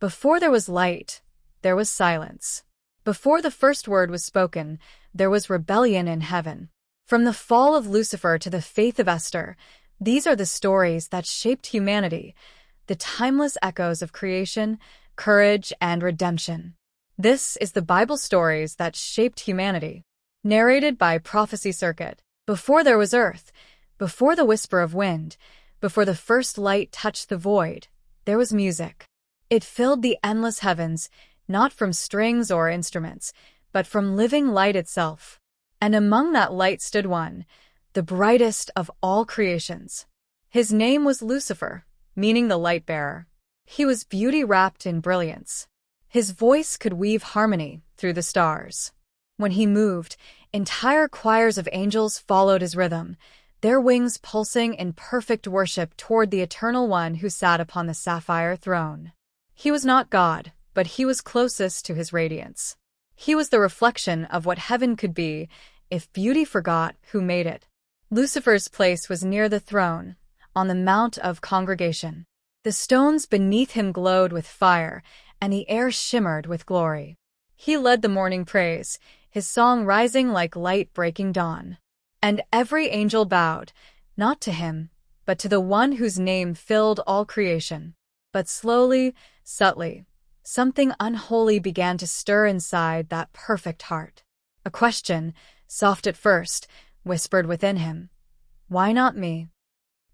Before there was light, there was silence. Before the first word was spoken, there was rebellion in heaven. From the fall of Lucifer to the faith of Esther, these are the stories that shaped humanity, the timeless echoes of creation, courage, and redemption. This is the Bible stories that shaped humanity. Narrated by Prophecy Circuit. Before there was earth, before the whisper of wind, before the first light touched the void, there was music. It filled the endless heavens, not from strings or instruments, but from living light itself. And among that light stood one, the brightest of all creations. His name was Lucifer, meaning the light-bearer. He was beauty wrapped in brilliance. His voice could weave harmony through the stars. When he moved, entire choirs of angels followed his rhythm, their wings pulsing in perfect worship toward the Eternal One who sat upon the sapphire throne. He was not God, but he was closest to his radiance. He was the reflection of what heaven could be if beauty forgot who made it. Lucifer's place was near the throne, on the Mount of Congregation. The stones beneath him glowed with fire, and the air shimmered with glory. He led the morning praise, his song rising like light breaking dawn. And every angel bowed, not to him, but to the one whose name filled all creation. But slowly, subtly, something unholy began to stir inside that perfect heart. A question, soft at first, whispered within him. Why not me?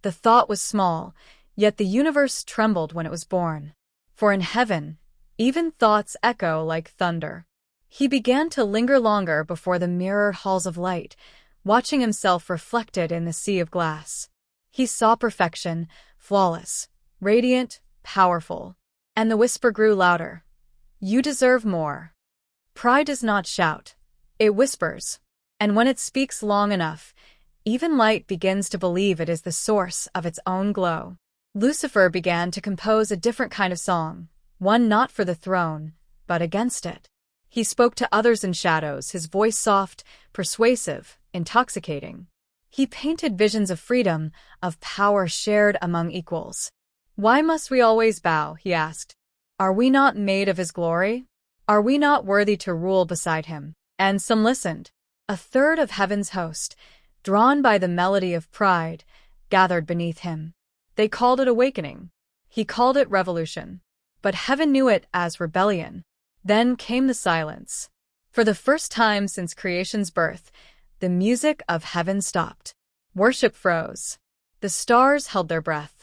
The thought was small, yet the universe trembled when it was born. For in heaven, even thoughts echo like thunder. He began to linger longer before the mirrored halls of light, watching himself reflected in the sea of glass. He saw perfection, flawless, radiant, powerful. And the whisper grew louder. You deserve more. Pride does not shout. It whispers. And when it speaks long enough, even light begins to believe it is the source of its own glow. Lucifer began to compose a different kind of song, one not for the throne, but against it. He spoke to others in shadows, his voice soft, persuasive, intoxicating. He painted visions of freedom, of power shared among equals. Why must we always bow, he asked. Are we not made of his glory? Are we not worthy to rule beside him? And some listened. A third of heaven's host, drawn by the melody of pride, gathered beneath him. They called it awakening. He called it revolution. But heaven knew it as rebellion. Then came the silence. For the first time since creation's birth, the music of heaven stopped. Worship froze. The stars held their breath.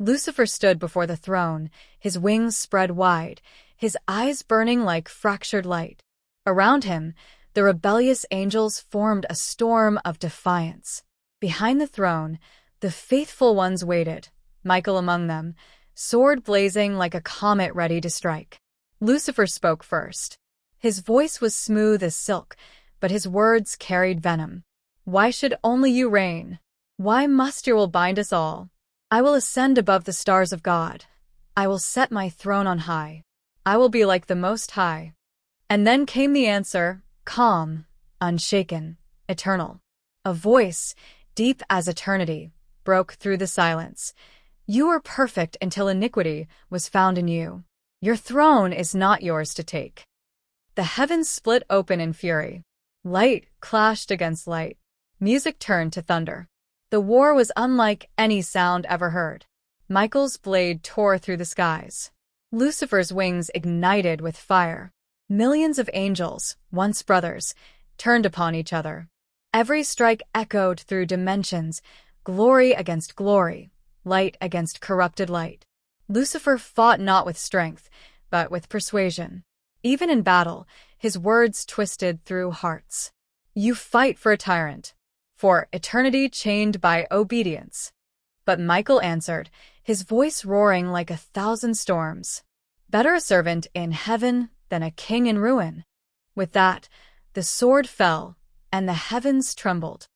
Lucifer stood before the throne, his wings spread wide, his eyes burning like fractured light. Around him, the rebellious angels formed a storm of defiance. Behind the throne, the faithful ones waited, Michael among them, sword blazing like a comet ready to strike. Lucifer spoke first. His voice was smooth as silk, but his words carried venom. Why should only you reign? Why must your will bind us all? I will ascend above the stars of God. I will set my throne on high. I will be like the Most High. And then came the answer, calm, unshaken, eternal. A voice, deep as eternity, broke through the silence. You were perfect until iniquity was found in you. Your throne is not yours to take. The heavens split open in fury. Light clashed against light. Music turned to thunder. The war was unlike any sound ever heard. Michael's blade tore through the skies. Lucifer's wings ignited with fire. Millions of angels, once brothers, turned upon each other. Every strike echoed through dimensions, glory against glory, light against corrupted light. Lucifer fought not with strength, but with persuasion. Even in battle, his words twisted through hearts. You fight for a tyrant, for eternity chained by obedience. But Michael answered, his voice roaring like 1,000 storms. Better a servant in heaven than a king in ruin. With that, the sword fell, and the heavens trembled.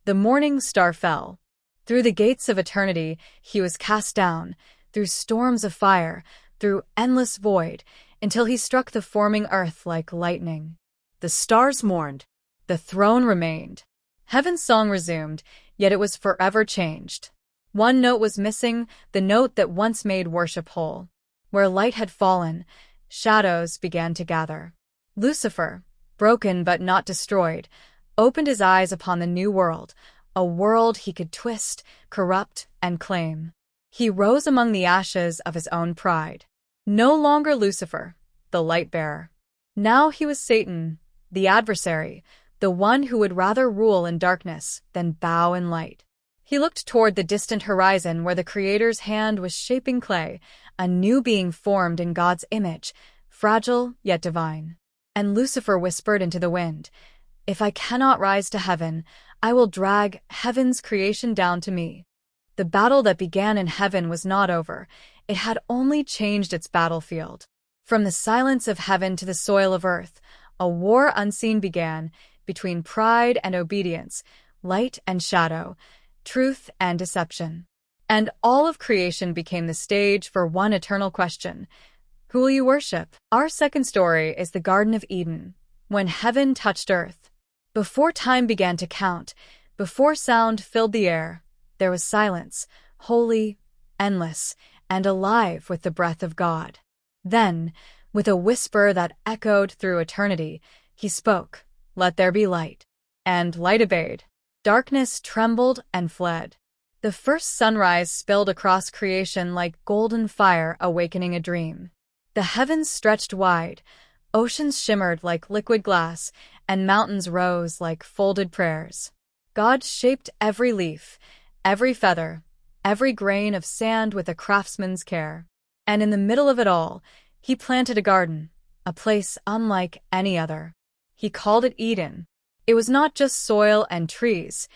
The morning star fell. Through the gates of eternity, he was cast down, through storms of fire, through endless void, until he struck the forming earth like lightning. The stars mourned. The throne remained. Heaven's song resumed, yet it was forever changed. One note was missing, the note that once made worship whole. Where light had fallen, shadows began to gather. Lucifer, broken but not destroyed, opened his eyes upon the new world, a world he could twist, corrupt, and claim. He rose among the ashes of his own pride. No longer Lucifer, the light-bearer. Now he was Satan, the adversary, the one who would rather rule in darkness than bow in light. He looked toward the distant horizon where the Creator's hand was shaping clay, a new being formed in God's image, fragile yet divine. And Lucifer whispered into the wind, "If I cannot rise to heaven, I will drag heaven's creation down to me." The battle that began in heaven was not over. It had only changed its battlefield. From the silence of heaven to the soil of earth, a war unseen began between pride and obedience, light and shadow, truth and deception. And all of creation became the stage for one eternal question: who will you worship? Our second story is the Garden of Eden, when heaven touched earth. Before time began to count, before sound filled the air, there was silence, holy, endless, and alive with the breath of God. Then, with a whisper that echoed through eternity, he spoke, "Let there be light." And light obeyed. Darkness trembled and fled. The first sunrise spilled across creation like golden fire awakening a dream. The heavens stretched wide, oceans shimmered like liquid glass, and mountains rose like folded prayers. God shaped every leaf, every feather, every grain of sand with a craftsman's care. And in the middle of it all, he planted a garden, a place unlike any other. He called it Eden. It was not just soil and trees.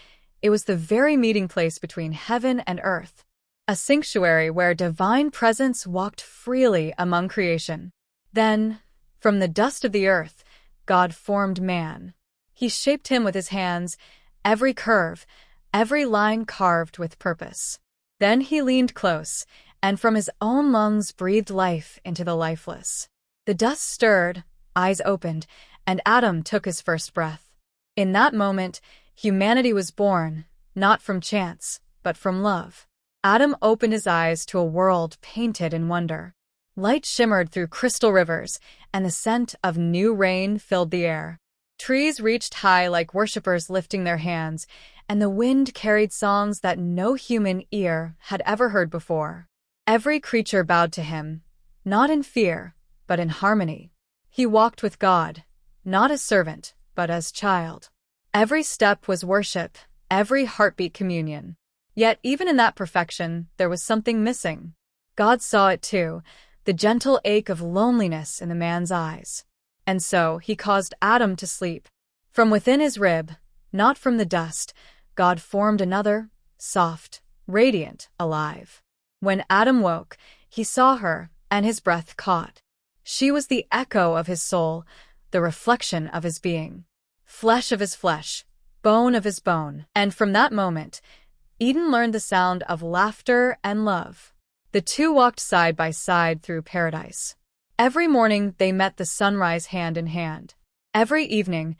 It was the very meeting place between heaven and earth, a sanctuary where divine presence walked freely among creation. Then, from the dust of the earth, God formed man. He shaped him with his hands, every curve, every line carved with purpose. Then he leaned close, and from his own lungs breathed life into the lifeless. The dust stirred, eyes opened, and Adam took his first breath. In that moment, humanity was born, not from chance, but from love. Adam opened his eyes to a world painted in wonder. Light shimmered through crystal rivers, and the scent of new rain filled the air. Trees reached high like worshippers lifting their hands, and the wind carried songs that no human ear had ever heard before. Every creature bowed to him, not in fear, but in harmony. He walked with God, not as servant, but as child. Every step was worship, every heartbeat communion. Yet even in that perfection, there was something missing. God saw it too, the gentle ache of loneliness in the man's eyes. And so he caused Adam to sleep. From within his rib, not from the dust, God formed another, soft, radiant, alive. When Adam woke, he saw her, and his breath caught. She was the echo of his soul, the reflection of his being. Flesh of his flesh, bone of his bone. And from that moment, Eden learned the sound of laughter and love. The two walked side by side through paradise. Every morning they met the sunrise hand in hand. Every evening,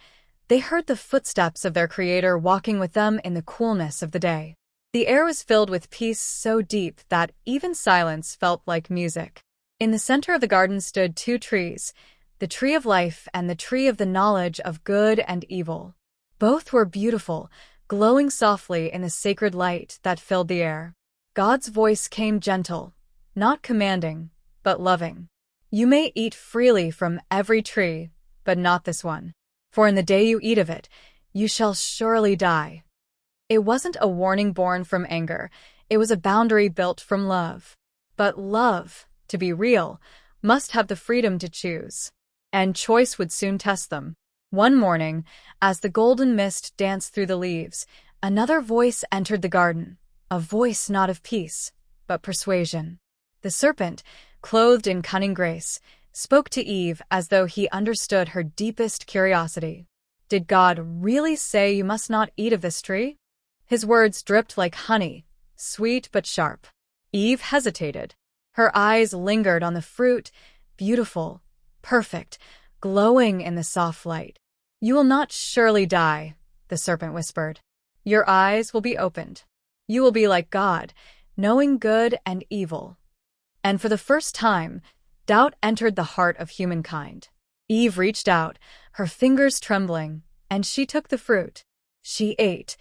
they heard the footsteps of their Creator walking with them in the coolness of the day. The air was filled with peace so deep that even silence felt like music. In the center of the garden stood two trees, the tree of life and the tree of the knowledge of good and evil. Both were beautiful, glowing softly in the sacred light that filled the air. God's voice came gentle, not commanding, but loving. "You may eat freely from every tree, but not this one. For in the day you eat of it, you shall surely die." It wasn't a warning born from anger. It was a boundary built from love. But love, to be real, must have the freedom to choose. And choice would soon test them. One morning, as the golden mist danced through the leaves, another voice entered the garden, a voice not of peace, but persuasion. The serpent, clothed in cunning grace, spoke to Eve as though he understood her deepest curiosity. Did God really say you must not eat of this tree? His words dripped like honey, sweet but sharp. Eve hesitated. Her eyes lingered on the fruit, beautiful, perfect, glowing in the soft light. "You will not surely die," the serpent whispered. "Your eyes will be opened. You will be like God, knowing good and evil." And for the first time, doubt entered the heart of humankind. Eve reached out, her fingers trembling, and she took the fruit. She ate,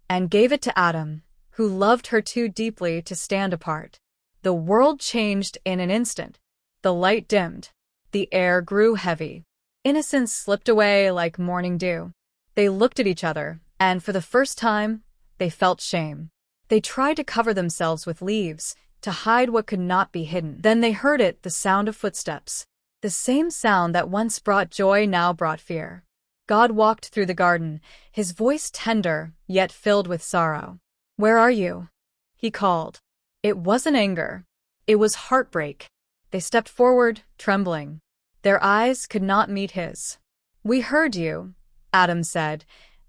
and gave it to Adam, who loved her too deeply to stand apart. The world changed in an instant. The light dimmed. The air grew heavy. Innocence slipped away like morning dew. They looked at each other, and for the first time, they felt shame. They tried to cover themselves with leaves, to hide what could not be hidden. Then they heard it, the sound of footsteps. The same sound that once brought joy now brought fear. God walked through the garden, his voice tender, yet filled with sorrow. "Where are you?" he called. It wasn't anger. It was heartbreak. They stepped forward, trembling. Their eyes could not meet his. "We heard you," Adam said,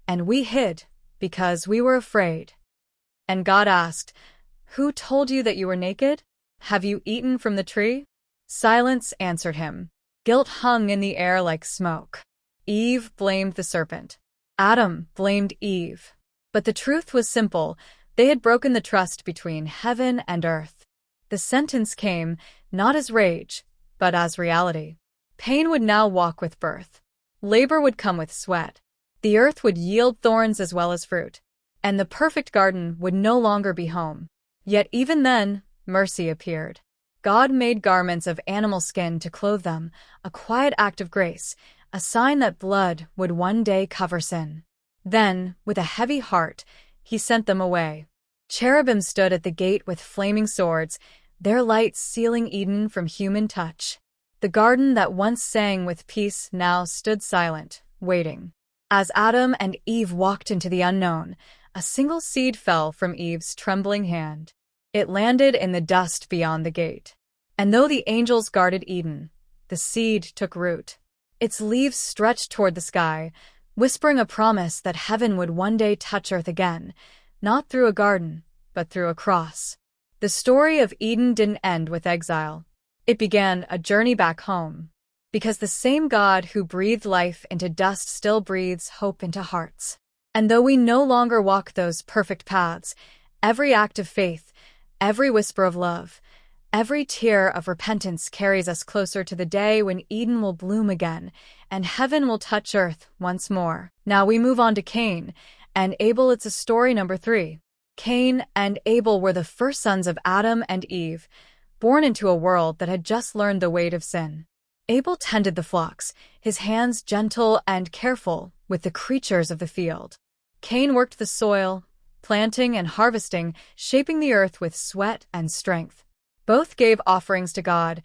"and we hid, because we were afraid." And God asked, "Who told you that you were naked? Have you eaten from the tree?" Silence answered him. Guilt hung in the air like smoke. Eve blamed the serpent. Adam blamed Eve. But the truth was simple. They had broken the trust between heaven and earth. The sentence came, not as rage, but as reality. Pain would now walk with birth. Labor would come with sweat. The earth would yield thorns as well as fruit. And the perfect garden would no longer be home. Yet even then, mercy appeared. God made garments of animal skin to clothe them, a quiet act of grace, a sign that blood would one day cover sin. Then, with a heavy heart, he sent them away. Cherubim stood at the gate with flaming swords, their light sealing Eden from human touch. The garden that once sang with peace now stood silent, waiting. As Adam and Eve walked into the unknown, a single seed fell from Eve's trembling hand. It landed in the dust beyond the gate. And though the angels guarded Eden, the seed took root. Its leaves stretched toward the sky, whispering a promise that heaven would one day touch earth again, not through a garden, but through a cross. The story of Eden didn't end with exile. It began a journey back home. Because the same God who breathed life into dust still breathes hope into hearts. And though we no longer walk those perfect paths, every act of faith, every whisper of love, every tear of repentance carries us closer to the day when Eden will bloom again and heaven will touch earth once more. Now we move on to Cain and Abel. It's a story number 3. Cain and Abel were the first sons of Adam and Eve, born into a world that had just learned the weight of sin. Abel tended the flocks, his hands gentle and careful with the creatures of the field. Cain worked the soil, planting and harvesting, shaping the earth with sweat and strength. Both gave offerings to God,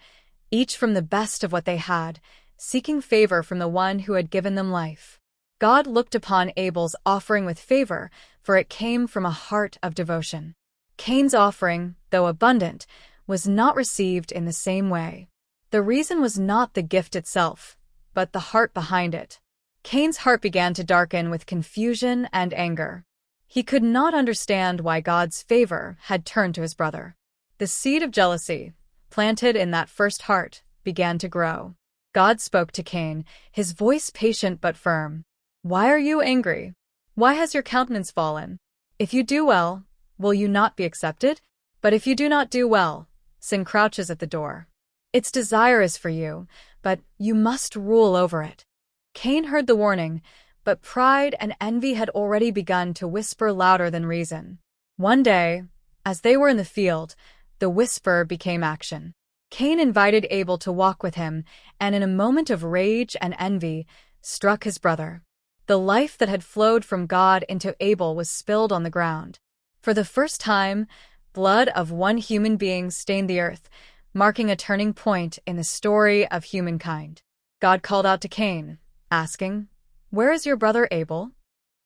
each from the best of what they had, seeking favor from the one who had given them life. God looked upon Abel's offering with favor, for it came from a heart of devotion. Cain's offering, though abundant, was not received in the same way. The reason was not the gift itself, but the heart behind it. Cain's heart began to darken with confusion and anger. He could not understand why God's favor had turned to his brother. The seed of jealousy, planted in that first heart, began to grow. God spoke to Cain, his voice patient but firm. "Why are you angry? Why has your countenance fallen? If you do well, will you not be accepted? But if you do not do well, sin crouches at the door. Its desire is for you, but you must rule over it." Cain heard the warning, but pride and envy had already begun to whisper louder than reason. One day, as they were in the field, the whisper became action. Cain invited Abel to walk with him, and in a moment of rage and envy, struck his brother. The life that had flowed from God into Abel was spilled on the ground. For the first time, blood of one human being stained the earth, marking a turning point in the story of humankind. God called out to Cain, asking, "Where is your brother Abel?"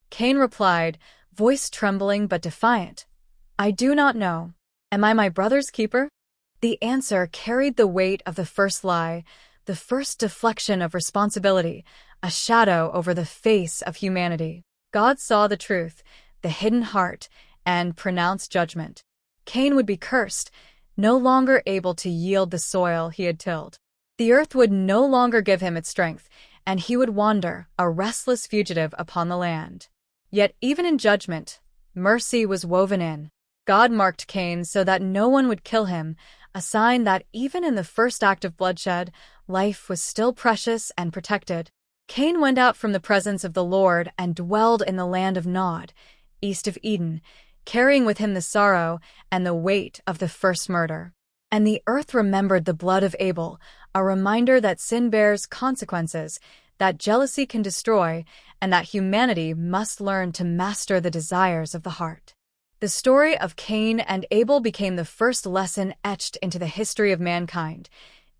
Cain replied, voice trembling but defiant, "I do not know. Am I my brother's keeper?" The answer carried the weight of the first lie, the first deflection of responsibility, a shadow over the face of humanity. God saw the truth, the hidden heart, and pronounced judgment. Cain would be cursed, no longer able to yield the soil he had tilled. The earth would no longer give him its strength, and he would wander, a restless fugitive upon the land. Yet even in judgment, mercy was woven in. God marked Cain so that no one would kill him, a sign that even in the first act of bloodshed, life was still precious and protected. Cain went out from the presence of the Lord and dwelled in the land of Nod, east of Eden, carrying with him the sorrow and the weight of the first murder. And the earth remembered the blood of Abel, a reminder that sin bears consequences, that jealousy can destroy, and that humanity must learn to master the desires of the heart. The story of Cain and Abel became the first lesson etched into the history of mankind.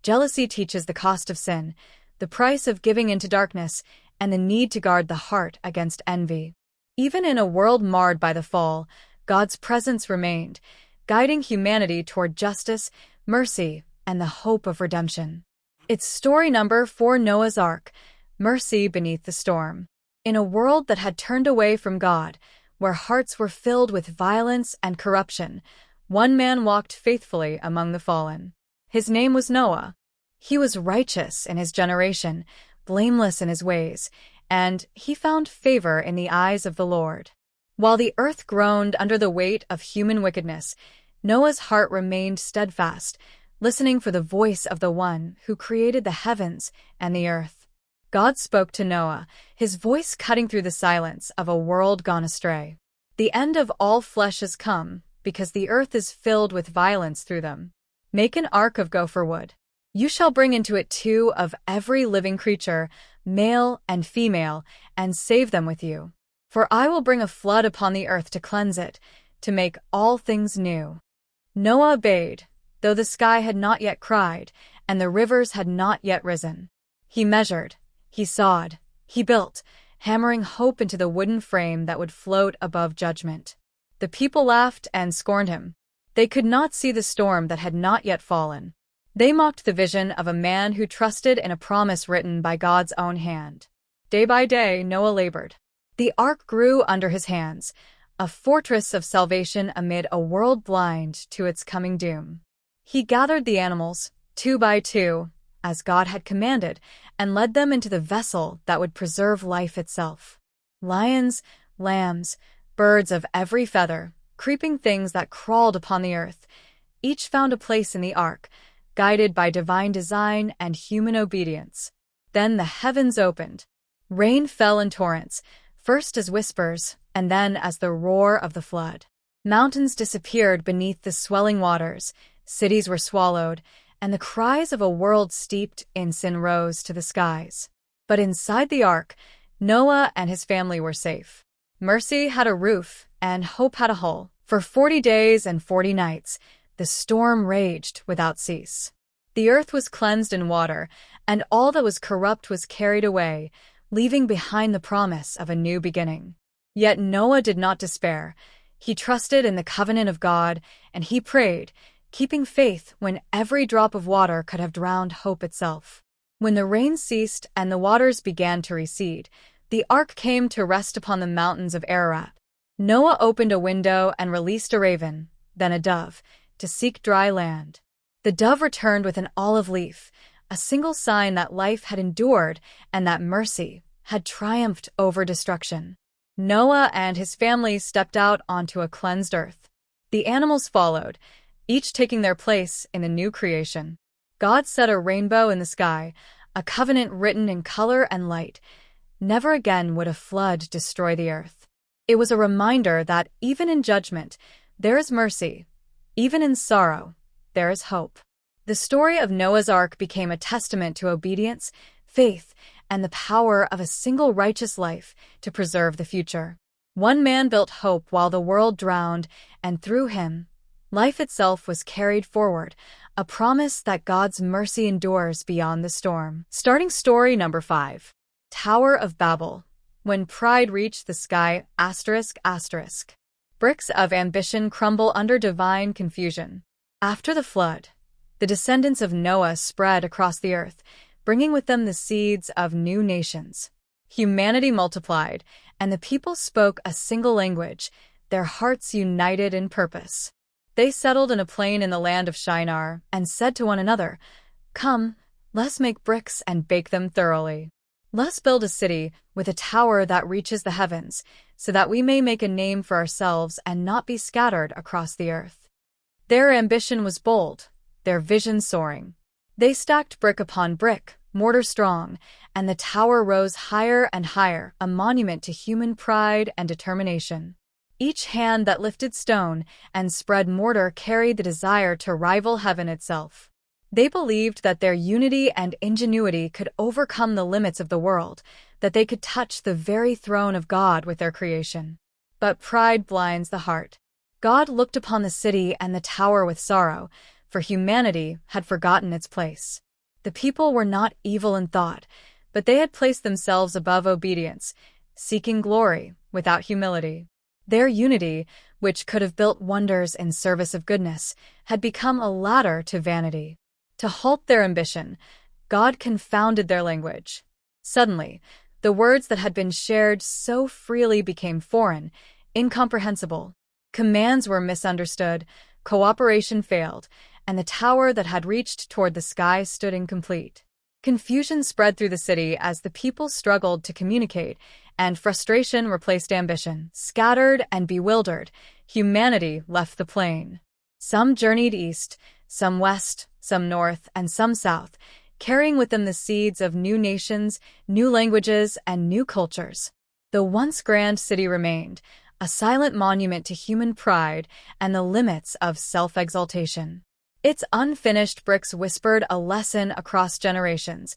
Jealousy teaches the cost of sin, the price of giving into darkness, and the need to guard the heart against envy. Even in a world marred by the fall, God's presence remained, guiding humanity toward justice, mercy, and the hope of redemption. It's story number 4, Noah's Ark, Mercy Beneath the Storm. In a world that had turned away from God, where hearts were filled with violence and corruption, one man walked faithfully among the fallen. His name was Noah. He was righteous in his generation, blameless in his ways, and he found favor in the eyes of the Lord. While the earth groaned under the weight of human wickedness, Noah's heart remained steadfast, listening for the voice of the one who created the heavens and the earth. God spoke to Noah, his voice cutting through the silence of a world gone astray. The end of all flesh has come, because the earth is filled with violence through them. Make an ark of gopher wood. You shall bring into it 2 of every living creature, male and female, and save them with you. For I will bring a flood upon the earth to cleanse it, to make all things new. Noah obeyed, though the sky had not yet cried, and the rivers had not yet risen. He measured, he sawed, he built, hammering hope into the wooden frame that would float above judgment. The people laughed and scorned him. They could not see the storm that had not yet fallen. They mocked the vision of a man who trusted in a promise written by God's own hand. Day by day, Noah labored. The ark grew under his hands, a fortress of salvation amid a world blind to its coming doom. He gathered the animals, 2 by 2, as God had commanded, and led them into the vessel that would preserve life itself. Lions, lambs, birds of every feather, creeping things that crawled upon the earth, each found a place in the ark, guided by divine design and human obedience. Then the heavens opened. Rain fell in torrents, first as whispers, and then as the roar of the flood. Mountains disappeared beneath the swelling waters, cities were swallowed, and the cries of a world steeped in sin rose to the skies. But inside the ark, Noah and his family were safe. Mercy had a roof, and hope had a hull. For 40 days and 40 nights, the storm raged without cease. The earth was cleansed in water, and all that was corrupt was carried away, leaving behind the promise of a new beginning. Yet Noah did not despair. He trusted in the covenant of God, and he prayed, keeping faith when every drop of water could have drowned hope itself. When the rain ceased and the waters began to recede, the ark came to rest upon the mountains of Ararat. Noah opened a window and released a raven, then a dove, to seek dry land. The dove returned with an olive leaf, a single sign that life had endured and that mercy had triumphed over destruction. Noah and his family stepped out onto a cleansed earth. The animals followed, each taking their place in the new creation. God set a rainbow in the sky, a covenant written in color and light. Never again would a flood destroy the earth. It was a reminder that even in judgment, there is mercy. Even in sorrow, there is hope. The story of Noah's Ark became a testament to obedience, faith, and the power of a single righteous life to preserve the future. One man built hope while the world drowned, and through him, life itself was carried forward, a promise that God's mercy endures beyond the storm. Starting story number 5. Tower of Babel. When pride reached the sky, ***. Bricks of ambition crumble under divine confusion. After the flood, the descendants of Noah spread across the earth, bringing with them the seeds of new nations. Humanity multiplied, and the people spoke a single language, their hearts united in purpose. They settled in a plain in the land of Shinar and said to one another, "Come, let's make bricks and bake them thoroughly. Let's build a city with a tower that reaches the heavens, so that we may make a name for ourselves and not be scattered across the earth." Their ambition was bold. their vision soaring. They stacked brick upon brick, mortar strong, and the tower rose higher and higher, a monument to human pride and determination. Each hand that lifted stone and spread mortar carried the desire to rival heaven itself. They believed that their unity and ingenuity could overcome the limits of the world, that they could touch the very throne of God with their creation. But pride blinds the heart. God looked upon the city and the tower with sorrow, for humanity had forgotten its place. The people were not evil in thought, but they had placed themselves above obedience, seeking glory without humility. Their unity, which could have built wonders in service of goodness, had become a ladder to vanity. To halt their ambition, God confounded their language. Suddenly, the words that had been shared so freely became foreign, incomprehensible. Commands were misunderstood, cooperation failed, and the tower that had reached toward the sky stood incomplete. Confusion spread through the city as the people struggled to communicate, and frustration replaced ambition. Scattered and bewildered, humanity left the plain. Some journeyed east, some west, some north, and some south, carrying with them the seeds of new nations, new languages, and new cultures. The once grand city remained, a silent monument to human pride and the limits of self-exaltation. Its unfinished bricks whispered a lesson across generations.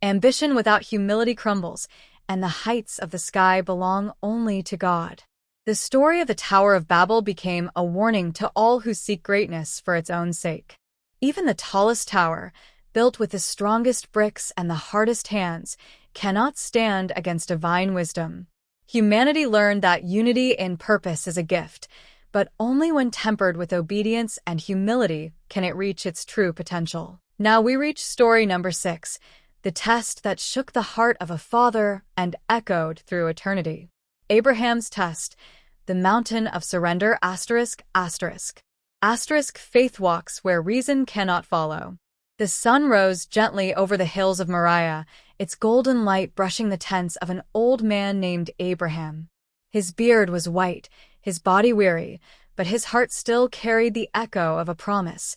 Ambition without humility crumbles, and the heights of the sky belong only to God. The story of the Tower of Babel became a warning to all who seek greatness for its own sake. Even the tallest tower, built with the strongest bricks and the hardest hands, cannot stand against divine wisdom. Humanity learned that unity in purpose is a gift, but only when tempered with obedience and humility can it reach its true potential. Now we reach story number 6, the test that shook the heart of a father and echoed through eternity. Abraham's test, the mountain of surrender ****. Faith walks where reason cannot follow. The sun rose gently over the hills of Moriah, its golden light brushing the tents of an old man named Abraham. His beard was white, his body weary, but his heart still carried the echo of a promise,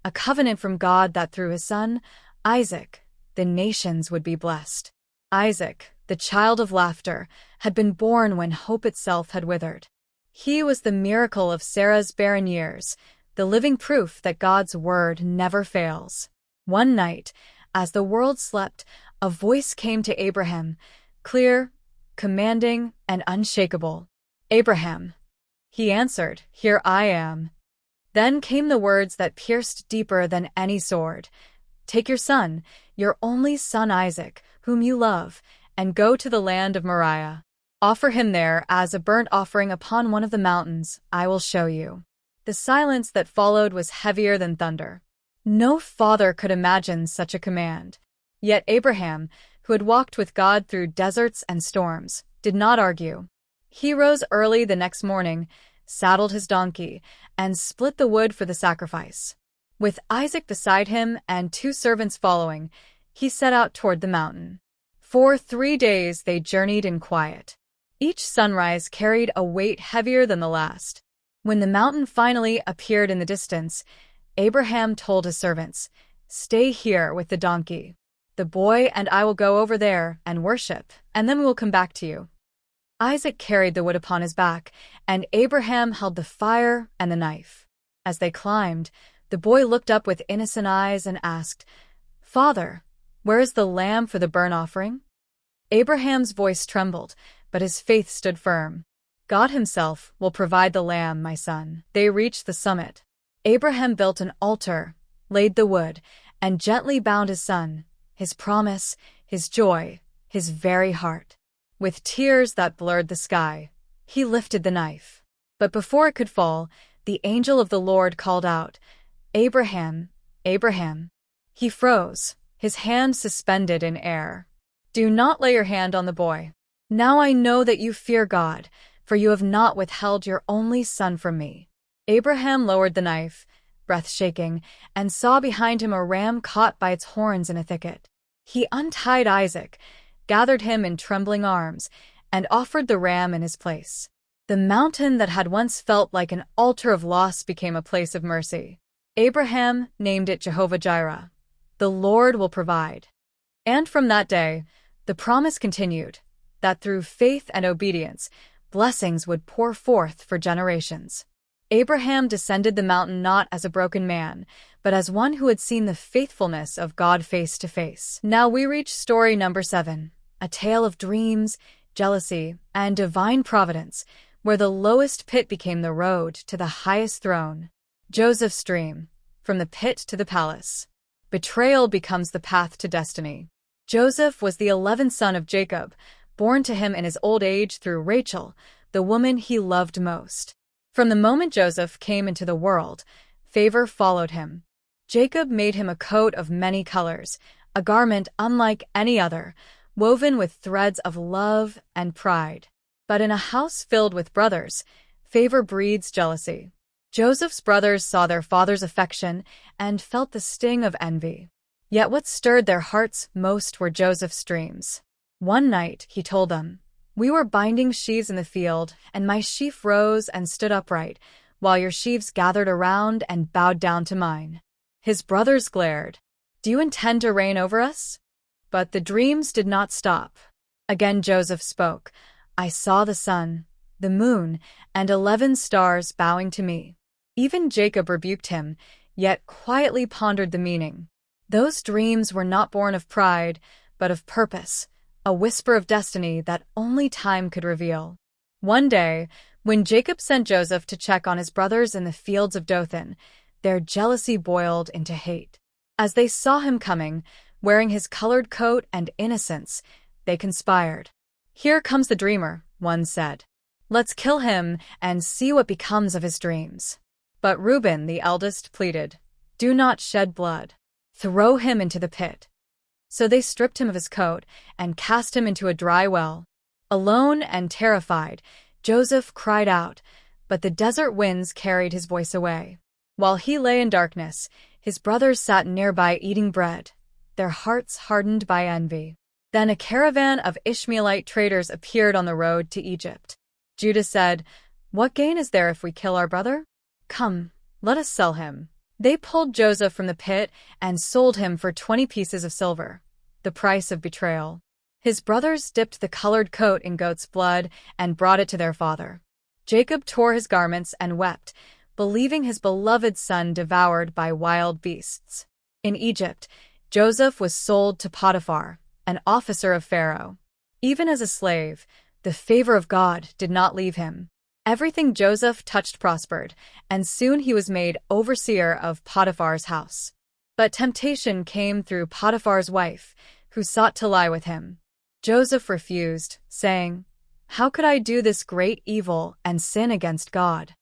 a covenant from God that through his son, Isaac, the nations would be blessed. Isaac, the child of laughter, had been born when hope itself had withered. He was the miracle of Sarah's barren years, the living proof that God's word never fails. One night, as the world slept, a voice came to Abraham, clear, commanding, and unshakable. "Abraham." He answered, "Here I am." Then came the words that pierced deeper than any sword. "Take your son, your only son Isaac, whom you love, and go to the land of Moriah. Offer him there as a burnt offering upon one of the mountains I will show you." The silence that followed was heavier than thunder. No father could imagine such a command. Yet Abraham, who had walked with God through deserts and storms, did not argue. He rose early the next morning, saddled his donkey, and split the wood for the sacrifice. With Isaac beside him and 2 servants following, he set out toward the mountain. For 3 days they journeyed in quiet. Each sunrise carried a weight heavier than the last. When the mountain finally appeared in the distance, Abraham told his servants, "Stay here with the donkey. The boy and I will go over there and worship, and then we will come back to you." Isaac carried the wood upon his back, and Abraham held the fire and the knife. As they climbed, the boy looked up with innocent eyes and asked, "Father, where is the lamb for the burnt offering?" Abraham's voice trembled, but his faith stood firm. "God himself will provide the lamb, my son." They reached the summit. Abraham built an altar, laid the wood, and gently bound his son, his promise, his joy, his very heart. With tears that blurred the sky, he lifted the knife. But before it could fall, the angel of the Lord called out, "Abraham, Abraham." He froze, his hand suspended in air. "Do not lay your hand on the boy. Now I know that you fear God, for you have not withheld your only son from me." Abraham lowered the knife, breath shaking, and saw behind him a ram caught by its horns in a thicket. He untied Isaac, gathered him in trembling arms, and offered the ram in his place. The mountain that had once felt like an altar of loss became a place of mercy. Abraham named it Jehovah-Jireh. The Lord will provide. And from that day, the promise continued, that through faith and obedience, blessings would pour forth for generations. Abraham descended the mountain not as a broken man, but as one who had seen the faithfulness of God face to face. Now we reach story number 7, a tale of dreams, jealousy, and divine providence, where the lowest pit became the road to the highest throne. Joseph's dream, from the pit to the palace. Betrayal becomes the path to destiny. Joseph was the 11th son of Jacob, born to him in his old age through Rachel, the woman he loved most. From the moment Joseph came into the world, favor followed him. Jacob made him a coat of many colors, a garment unlike any other, woven with threads of love and pride. But in a house filled with brothers, favor breeds jealousy. Joseph's brothers saw their father's affection and felt the sting of envy. Yet what stirred their hearts most were Joseph's dreams. One night, he told them, "We were binding sheaves in the field, and my sheaf rose and stood upright, while your sheaves gathered around and bowed down to mine." His brothers glared. "Do you intend to reign over us?" But the dreams did not stop. Again Joseph spoke, "I saw the sun, the moon, and 11 stars bowing to me." Even Jacob rebuked him, yet quietly pondered the meaning. Those dreams were not born of pride, but of purpose, a whisper of destiny that only time could reveal. One day, when Jacob sent Joseph to check on his brothers in the fields of Dothan, their jealousy boiled into hate. As they saw him coming, wearing his colored coat and innocence, they conspired. "Here comes the dreamer," one said. "Let's kill him and see what becomes of his dreams." But Reuben, the eldest, pleaded, "Do not shed blood. Throw him into the pit." So they stripped him of his coat and cast him into a dry well. Alone and terrified, Joseph cried out, but the desert winds carried his voice away. While he lay in darkness, his brothers sat nearby eating bread, their hearts hardened by envy. Then a caravan of Ishmaelite traders appeared on the road to Egypt. Judah said, "What gain is there if we kill our brother? Come, let us sell him." They pulled Joseph from the pit and sold him for 20 pieces of silver, the price of betrayal. His brothers dipped the colored coat in goat's blood and brought it to their father. Jacob tore his garments and wept, believing his beloved son devoured by wild beasts. In Egypt, Joseph was sold to Potiphar, an officer of Pharaoh. Even as a slave, the favor of God did not leave him. Everything Joseph touched prospered, and soon he was made overseer of Potiphar's house. But temptation came through Potiphar's wife, who sought to lie with him. Joseph refused, saying, "How could I do this great evil and sin against God?"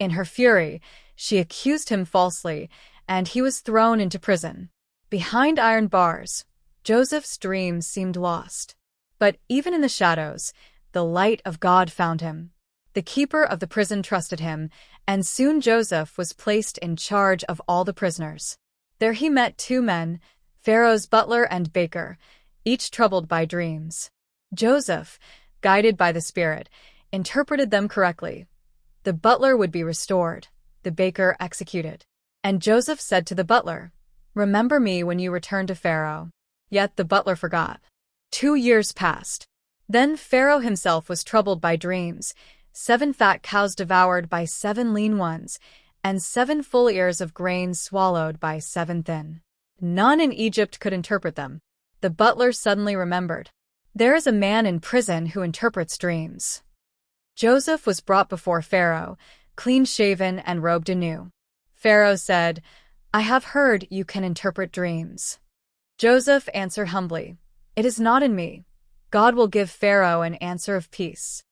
In her fury, she accused him falsely, and he was thrown into prison. Behind iron bars, Joseph's dreams seemed lost. But even in the shadows, the light of God found him. The keeper of the prison trusted him, and soon Joseph was placed in charge of all the prisoners. There he met 2 men, Pharaoh's butler and baker, each troubled by dreams. Joseph, guided by the Spirit, interpreted them correctly. The butler would be restored, the baker executed. And Joseph said to the butler, "Remember me when you return to Pharaoh." Yet the butler forgot. 2 years passed. Then Pharaoh himself was troubled by dreams, 7 fat cows devoured by 7 lean ones, and 7 full ears of grain swallowed by 7 thin. None in Egypt could interpret them. The butler suddenly remembered. There is a man in prison who interprets dreams. Joseph was brought before Pharaoh, clean-shaven and robed anew. Pharaoh said, "I have heard you can interpret dreams." Joseph answered humbly, "It is not in me. God will give Pharaoh an answer of peace."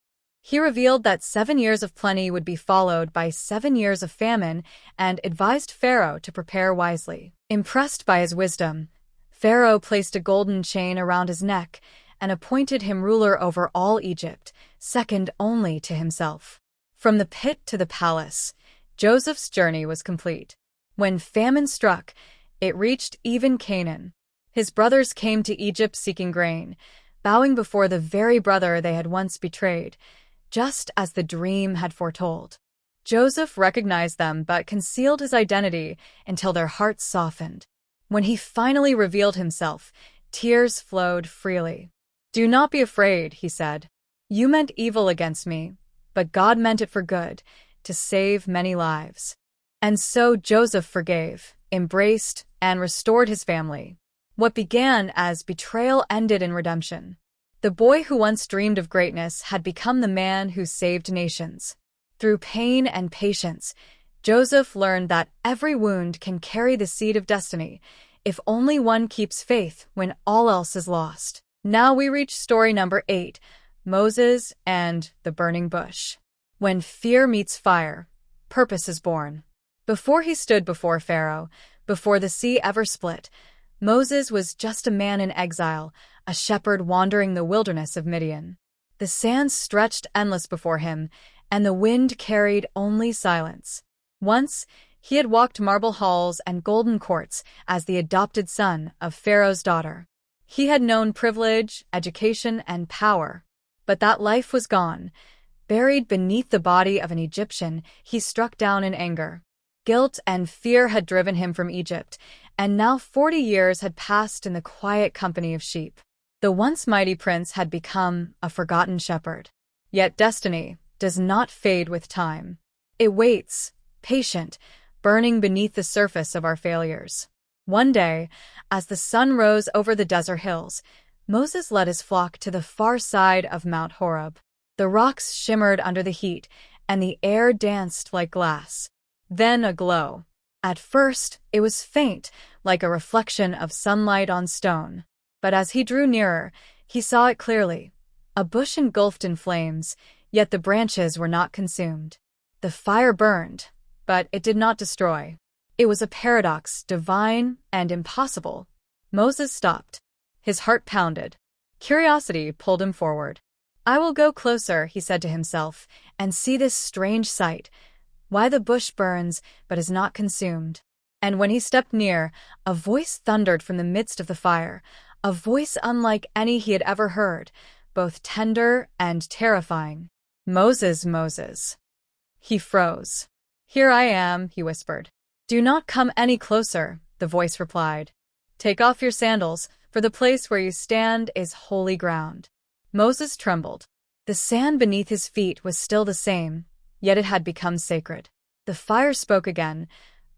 He revealed that 7 years of plenty would be followed by 7 years of famine and advised Pharaoh to prepare wisely. Impressed by his wisdom, Pharaoh placed a golden chain around his neck and appointed him ruler over all Egypt, second only to himself. From the pit to the palace, Joseph's journey was complete. When famine struck, it reached even Canaan. His brothers came to Egypt seeking grain, bowing before the very brother they had once betrayed, just as the dream had foretold. Joseph recognized them but concealed his identity until their hearts softened. When he finally revealed himself, tears flowed freely. "Do not be afraid," he said. "You meant evil against me, but God meant it for good, to save many lives." And so Joseph forgave, embraced, and restored his family. What began as betrayal ended in redemption. The boy who once dreamed of greatness had become the man who saved nations. Through pain and patience, Joseph learned that every wound can carry the seed of destiny, if only one keeps faith when all else is lost. Now we reach story number 8, Moses and the burning bush. When fear meets fire, purpose is born. Before he stood before Pharaoh, before the sea ever split, Moses was just a man in exile, a shepherd wandering the wilderness of Midian. The sands stretched endless before him, and the wind carried only silence. Once, he had walked marble halls and golden courts as the adopted son of Pharaoh's daughter. He had known privilege, education, and power. But that life was gone. Buried beneath the body of an Egyptian, he struck down in anger. Guilt and fear had driven him from Egypt, and now 40 years had passed in the quiet company of sheep. The once mighty prince had become a forgotten shepherd. Yet destiny does not fade with time. It waits, patient, burning beneath the surface of our failures. One day, as the sun rose over the desert hills, Moses led his flock to the far side of Mount Horeb. The rocks shimmered under the heat, and the air danced like glass. Then a glow. At first, it was faint, like a reflection of sunlight on stone. But as he drew nearer, he saw it clearly. A bush engulfed in flames, yet the branches were not consumed. The fire burned, but it did not destroy. It was a paradox, divine and impossible. Moses stopped. His heart pounded. Curiosity pulled him forward. "I will go closer," he said to himself, "and see this strange sight. Why the bush burns, but is not consumed." And when he stepped near, a voice thundered from the midst of the fire, a voice unlike any he had ever heard, both tender and terrifying. "Moses, Moses." He froze. "Here I am," he whispered. "Do not come any closer," the voice replied. "Take off your sandals, for the place where you stand is holy ground." Moses trembled. The sand beneath his feet was still the same, yet it had become sacred. The fire spoke again.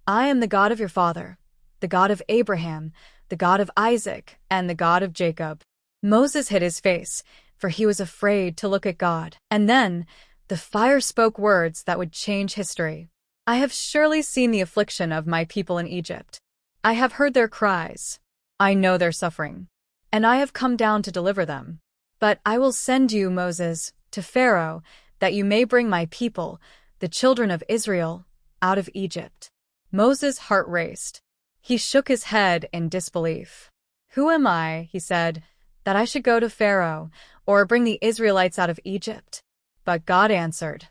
"I am the God of your father, the God of Abraham, the God of Isaac, and the God of Jacob." Moses hid his face, for he was afraid to look at God. And then, the fire spoke words that would change history. "I have surely seen the affliction of my people in Egypt. I have heard their cries. I know their suffering. And I have come down to deliver them. But I will send you, Moses, to Pharaoh, that you may bring my people, the children of Israel, out of Egypt." Moses' heart raced. He shook his head in disbelief. "Who am I," he said, "that I should go to Pharaoh, or bring the Israelites out of Egypt?" But God answered,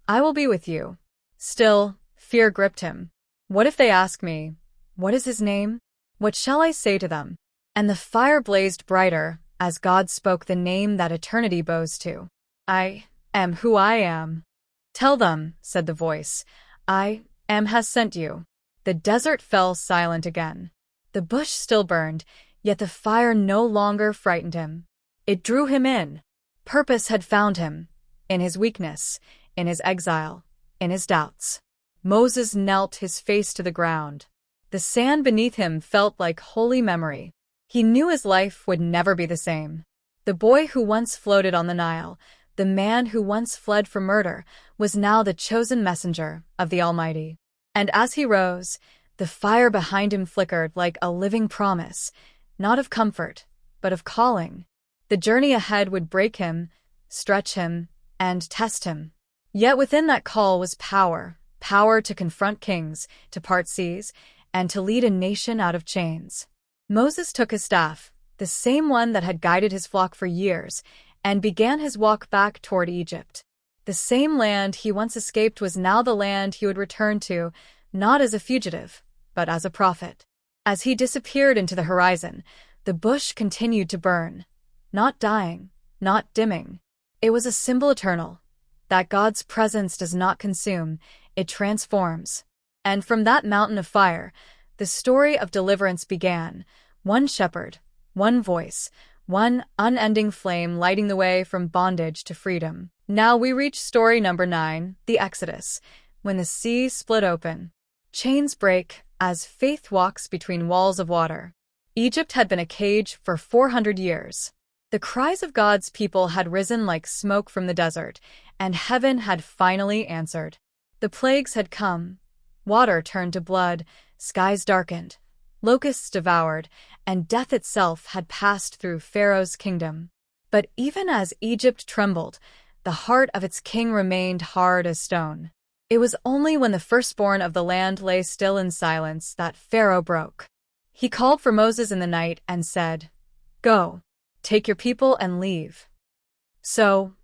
"I will be with you." Still, fear gripped him. "What if they ask me, 'What is his name?' What shall I say to them?" And the fire blazed brighter as God spoke the name that eternity bows to. "I am who I am." "Tell them," said the voice, "I am has sent you." The desert fell silent again. The bush still burned, yet the fire no longer frightened him. It drew him in. Purpose had found him, in his weakness, in his exile, in his doubts. Moses knelt, his face to the ground. The sand beneath him felt like holy memory. He knew his life would never be the same. The boy who once floated on the Nile, the man who once fled from murder, was now the chosen messenger of the Almighty. And as he rose, the fire behind him flickered like a living promise, not of comfort, but of calling. The journey ahead would break him, stretch him, and test him. Yet within that call was power, power to confront kings, to part seas, and to lead a nation out of chains. Moses took his staff, the same one that had guided his flock for years, and began his walk back toward Egypt. The same land he once escaped was now the land he would return to, not as a fugitive, but as a prophet. As he disappeared into the horizon, the bush continued to burn, not dying, not dimming. It was a symbol eternal, that God's presence does not consume, it transforms. And from that mountain of fire, the story of deliverance began. One shepherd, one voice, one unending flame lighting the way from bondage to freedom. Now we reach story number 9, the Exodus, when the sea split open. Chains break as faith walks between walls of water. Egypt had been a cage for 400 years. The cries of God's people had risen like smoke from the desert, and heaven had finally answered. The plagues had come. Water turned to blood, skies darkened, locusts devoured, and death itself had passed through Pharaoh's kingdom. But even as Egypt trembled, the heart of its king remained hard as stone. It was only when the firstborn of the land lay still in silence that Pharaoh broke. He called for Moses in the night and said, "Go, take your people and leave." So,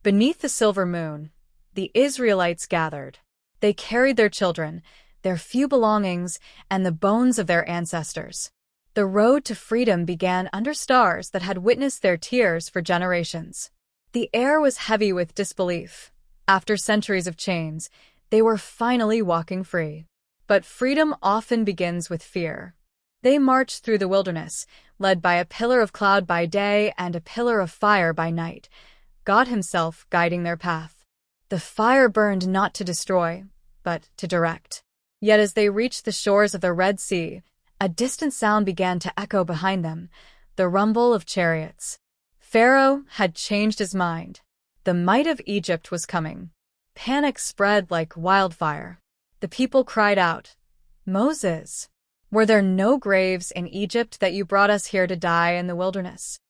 beneath the silver moon, the Israelites gathered. They carried their children, their few belongings, and the bones of their ancestors. The road to freedom began under stars that had witnessed their tears for generations. The air was heavy with disbelief. After centuries of chains, they were finally walking free. But freedom often begins with fear. They marched through the wilderness, led by a pillar of cloud by day and a pillar of fire by night, God Himself guiding their path. The fire burned not to destroy, but to direct. Yet as they reached the shores of the Red Sea, a distant sound began to echo behind them, the rumble of chariots. Pharaoh had changed his mind. The might of Egypt was coming. Panic spread like wildfire. The people cried out, "Moses, were there no graves in Egypt that you brought us here to die in the wilderness?"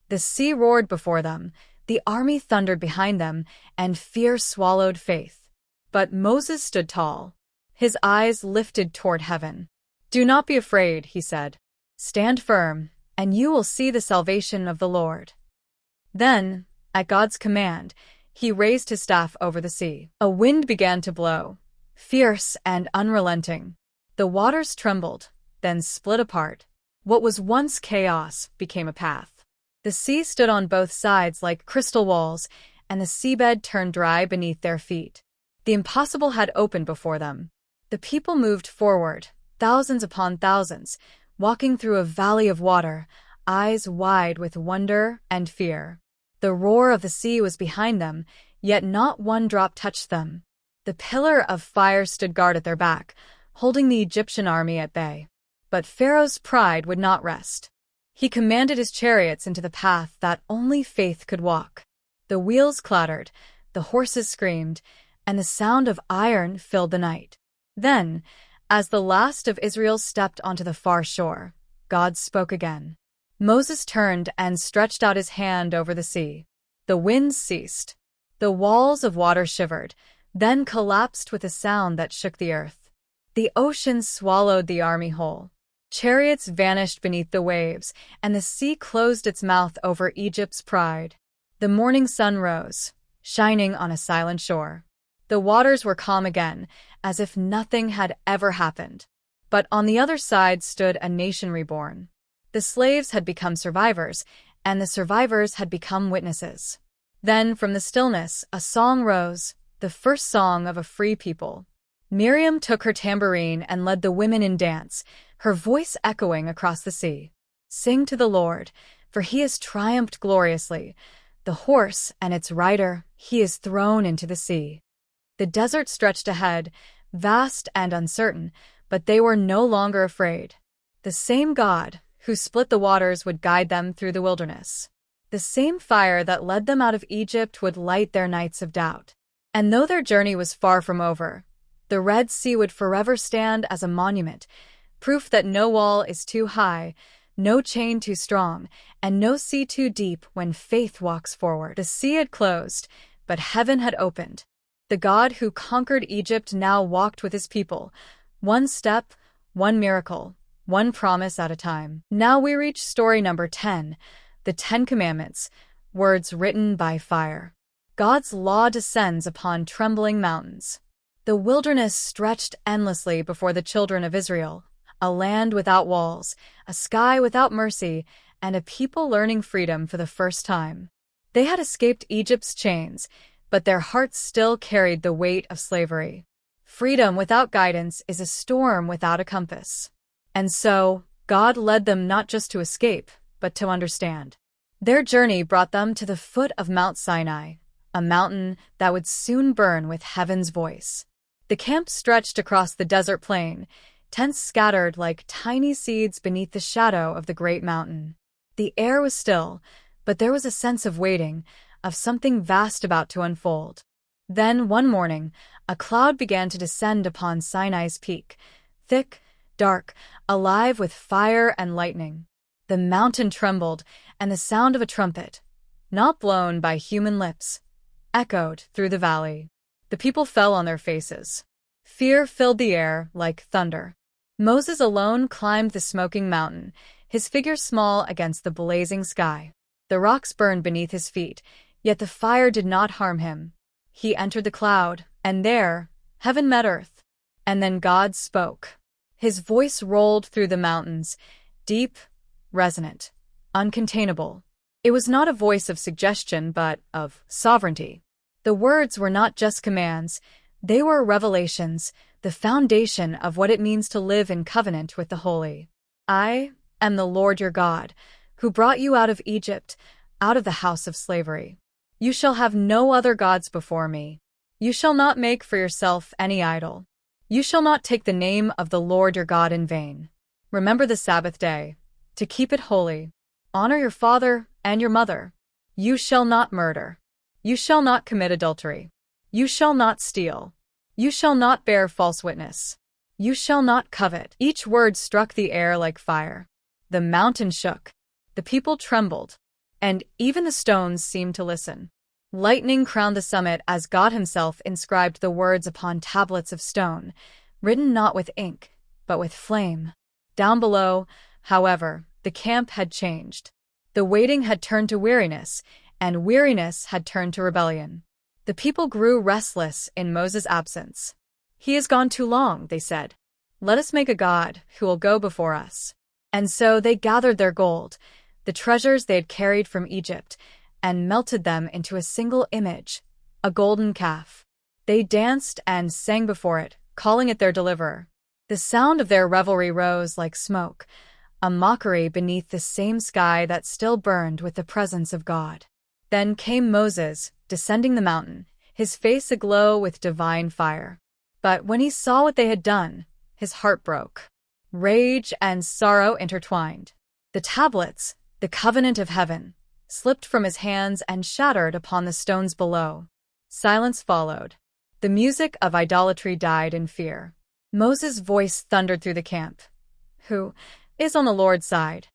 The sea roared before them, the army thundered behind them, and fear swallowed faith. But Moses stood tall, his eyes lifted toward heaven. "Do not be afraid," he said. "Stand firm, and you will see the salvation of the Lord." Then, at God's command, he raised his staff over the sea. A wind began to blow, fierce and unrelenting. The waters trembled, then split apart. What was once chaos became a path. The sea stood on both sides like crystal walls, and the seabed turned dry beneath their feet. The impossible had opened before them. The people moved forward, thousands upon thousands, walking through a valley of water, eyes wide with wonder and fear. The roar of the sea was behind them, yet not one drop touched them. The pillar of fire stood guard at their back, holding the Egyptian army at bay. But Pharaoh's pride would not rest. He commanded his chariots into the path that only faith could walk. The wheels clattered, the horses screamed, and the sound of iron filled the night. Then, as the last of Israel stepped onto the far shore, God spoke again. Moses turned and stretched out his hand over the sea. The winds ceased. The walls of water shivered, then collapsed with a sound that shook the earth. The ocean swallowed the army whole. Chariots vanished beneath the waves, and the sea closed its mouth over Egypt's pride. The morning sun rose, shining on a silent shore. The waters were calm again, as if nothing had ever happened. But on the other side stood a nation reborn. The slaves had become survivors, and the survivors had become witnesses. Then, from the stillness, a song rose, the first song of a free people. Miriam took her tambourine and led the women in dance, her voice echoing across the sea. "Sing to the Lord, for he has triumphed gloriously. The horse and its rider he is thrown into the sea." The desert stretched ahead, vast and uncertain, but they were no longer afraid. The same God who split the waters would guide them through the wilderness. The same fire that led them out of Egypt would light their nights of doubt. And though their journey was far from over, the Red Sea would forever stand as a monument, proof that no wall is too high, no chain too strong, and no sea too deep when faith walks forward. The sea had closed, but heaven had opened. The God who conquered Egypt now walked with his people, one step, one miracle, one promise at a time. Now we reach story number 10, the 10 Commandments, words written by fire. God's law descends upon trembling mountains. The wilderness stretched endlessly before the children of Israel, a land without walls, a sky without mercy, and a people learning freedom for the first time. They had escaped Egypt's chains, but their hearts still carried the weight of slavery. Freedom without guidance is a storm without a compass. And so, God led them not just to escape, but to understand. Their journey brought them to the foot of Mount Sinai, a mountain that would soon burn with heaven's voice. The camp stretched across the desert plain, tents scattered like tiny seeds beneath the shadow of the great mountain. The air was still, but there was a sense of waiting, of something vast about to unfold. Then, one morning, a cloud began to descend upon Sinai's peak, thick, dark, alive with fire and lightning. The mountain trembled, and the sound of a trumpet, not blown by human lips, echoed through the valley. The people fell on their faces. Fear filled the air like thunder. Moses alone climbed the smoking mountain, his figure small against the blazing sky. The rocks burned beneath his feet, yet the fire did not harm him. He entered the cloud, and there, heaven met earth. And then God spoke. His voice rolled through the mountains, deep, resonant, uncontainable. It was not a voice of suggestion, but of sovereignty. The words were not just commands, they were revelations, the foundation of what it means to live in covenant with the holy. I am the Lord your God, who brought you out of Egypt, out of the house of slavery. You shall have no other gods before me. You shall not make for yourself any idol. You shall not take the name of the Lord your God in vain. Remember the Sabbath day, to keep it holy. Honor your father and your mother. You shall not murder. You shall not commit adultery. You shall not steal. You shall not bear false witness. You shall not covet. Each word struck the air like fire. The mountain shook. The people trembled. And even the stones seemed to listen. Lightning crowned the summit as God himself inscribed the words upon tablets of stone, written not with ink, but with flame. Down below, however, the camp had changed. The waiting had turned to weariness, and weariness had turned to rebellion. The people grew restless in Moses' absence. He has gone too long, they said. Let us make a god who will go before us. And so they gathered their gold, the treasures they had carried from Egypt, and melted them into a single image, a golden calf. They danced and sang before it, calling it their deliverer. The sound of their revelry rose like smoke, a mockery beneath the same sky that still burned with the presence of God. Then came Moses, descending the mountain, his face aglow with divine fire. But when he saw what they had done, his heart broke. Rage and sorrow intertwined. The tablets, the covenant of heaven, slipped from his hands and shattered upon the stones below. Silence followed. The music of idolatry died in fear. Moses' voice thundered through the camp. Who is on the Lord's side?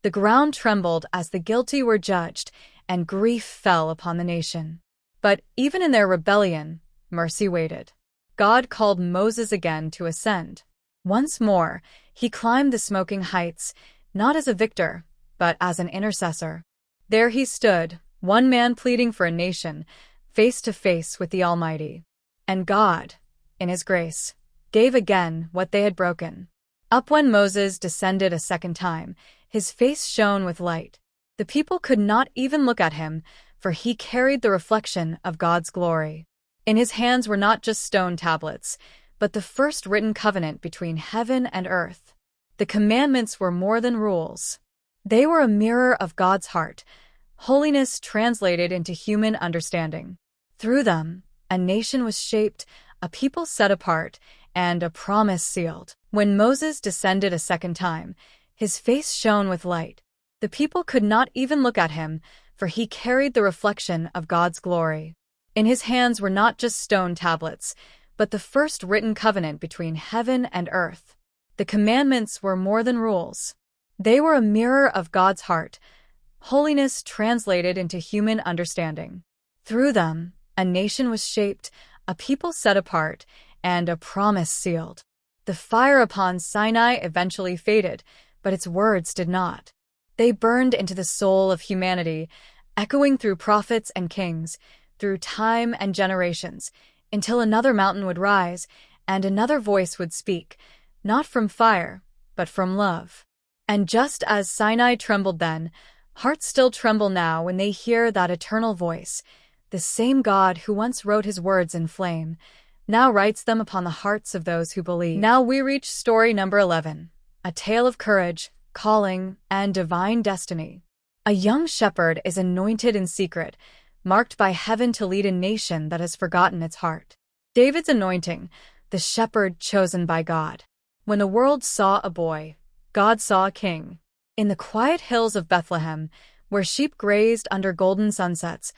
The ground trembled as the guilty were judged, and grief fell upon the nation. But even in their rebellion, mercy waited. God called Moses again to ascend. Once more, he climbed the smoking heights, not as a victor, but as an intercessor. There he stood, one man pleading for a nation, face to face with the Almighty. And God, in his grace, gave again what they had broken. Up when Moses descended a second time, his face shone with light. The people could not even look at him, for he carried the reflection of God's glory. In his hands were not just stone tablets, but the first written covenant between heaven and earth. The commandments were more than rules. They were a mirror of God's heart, holiness translated into human understanding. Through them, a nation was shaped, a people set apart, and a promise sealed. When Moses descended a second time, his face shone with light. The people could not even look at him, for he carried the reflection of God's glory. In his hands were not just stone tablets, but the first written covenant between heaven and earth. The commandments were more than rules. They were a mirror of God's heart, holiness translated into human understanding. Through them, a nation was shaped, a people set apart, and a promise sealed. The fire upon Sinai eventually faded, but its words did not. They burned into the soul of humanity, echoing through prophets and kings, through time and generations, until another mountain would rise, and another voice would speak, not from fire, but from love. And just as Sinai trembled then, hearts still tremble now when they hear that eternal voice, The same God who once wrote his words in flame, now writes them upon the hearts of those who believe. Now we reach story number 11, a tale of courage, calling, and divine destiny. A young shepherd is anointed in secret, marked by heaven to lead a nation that has forgotten its heart. David's anointing, the shepherd chosen by God. When the world saw a boy, God saw a king. In the quiet hills of Bethlehem, where sheep grazed under golden sunsets,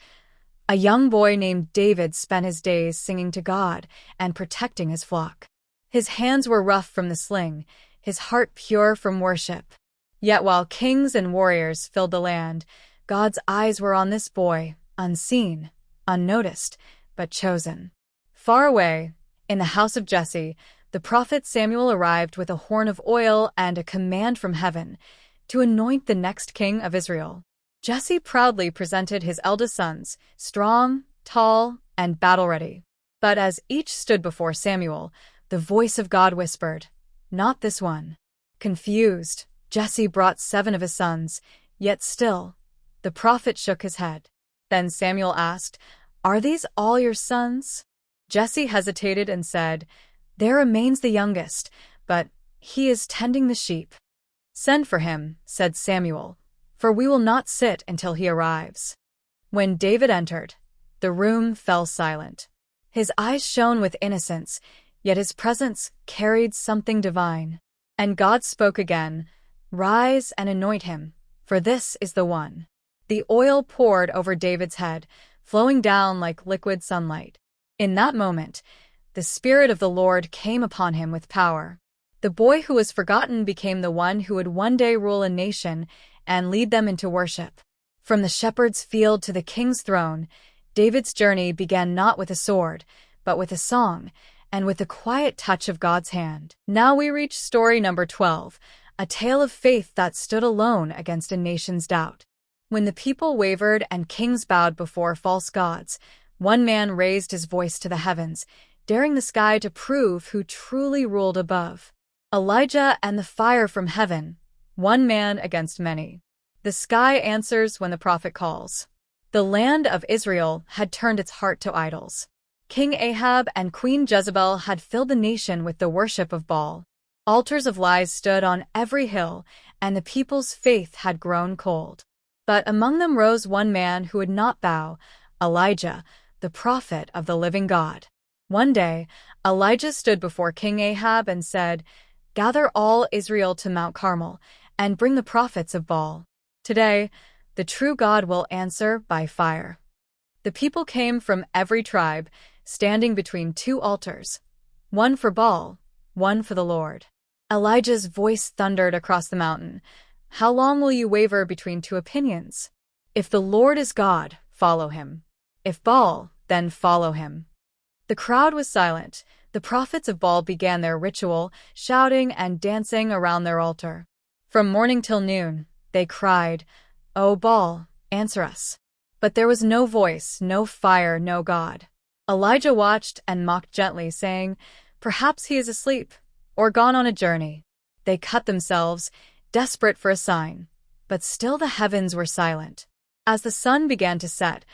a young boy named David spent his days singing to God and protecting his flock. His hands were rough from the sling, his heart pure from worship. Yet while kings and warriors filled the land, God's eyes were on this boy, unseen, unnoticed, but chosen. Far away, in the house of Jesse, the prophet Samuel arrived with a horn of oil and a command from heaven to anoint the next king of Israel. Jesse proudly presented his eldest sons, strong, tall, and battle-ready. But as each stood before Samuel, the voice of God whispered, "Not this one." Confused, Jesse brought 7 of his sons, yet still, the prophet shook his head. Then Samuel asked, "Are these all your sons?" Jesse hesitated and said, "There remains the youngest, but he is tending the sheep." "Send for him," said Samuel, "for we will not sit until he arrives." When David entered, the room fell silent. His eyes shone with innocence, yet his presence carried something divine. And God spoke again, "Rise and anoint him, for this is the one." The oil poured over David's head, flowing down like liquid sunlight. In that moment, the Spirit of the Lord came upon him with power. The boy who was forgotten became the one who would one day rule a nation and lead them into worship. From the shepherd's field to the king's throne, David's journey began not with a sword, but with a song, and with the quiet touch of God's hand. Now we reach story number 12, a tale of faith that stood alone against a nation's doubt. When the people wavered and kings bowed before false gods, one man raised his voice to the heavens, daring the sky to prove who truly ruled above. Elijah and the fire from heaven, one man against many. The sky answers when the prophet calls. The land of Israel had turned its heart to idols. King Ahab and Queen Jezebel had filled the nation with the worship of Baal. Altars of lies stood on every hill, and the people's faith had grown cold. But among them rose one man who would not bow, Elijah, the prophet of the living God. One day, Elijah stood before King Ahab and said, "Gather all Israel to Mount Carmel, and bring the prophets of Baal. Today, the true God will answer by fire." The people came from every tribe, standing between 2 altars, one for Baal, one for the Lord. Elijah's voice thundered across the mountain, "How long will you waver between 2 opinions? If the Lord is God, follow him. If Baal, then follow him." The crowd was silent. The prophets of Baal began their ritual, shouting and dancing around their altar. From morning till noon, they cried, "O Baal, answer us." But there was no voice, no fire, no God. Elijah watched and mocked gently, saying, "Perhaps he is asleep, or gone on a journey." They cut themselves, desperate for a sign, but still the heavens were silent. As the sun began to set,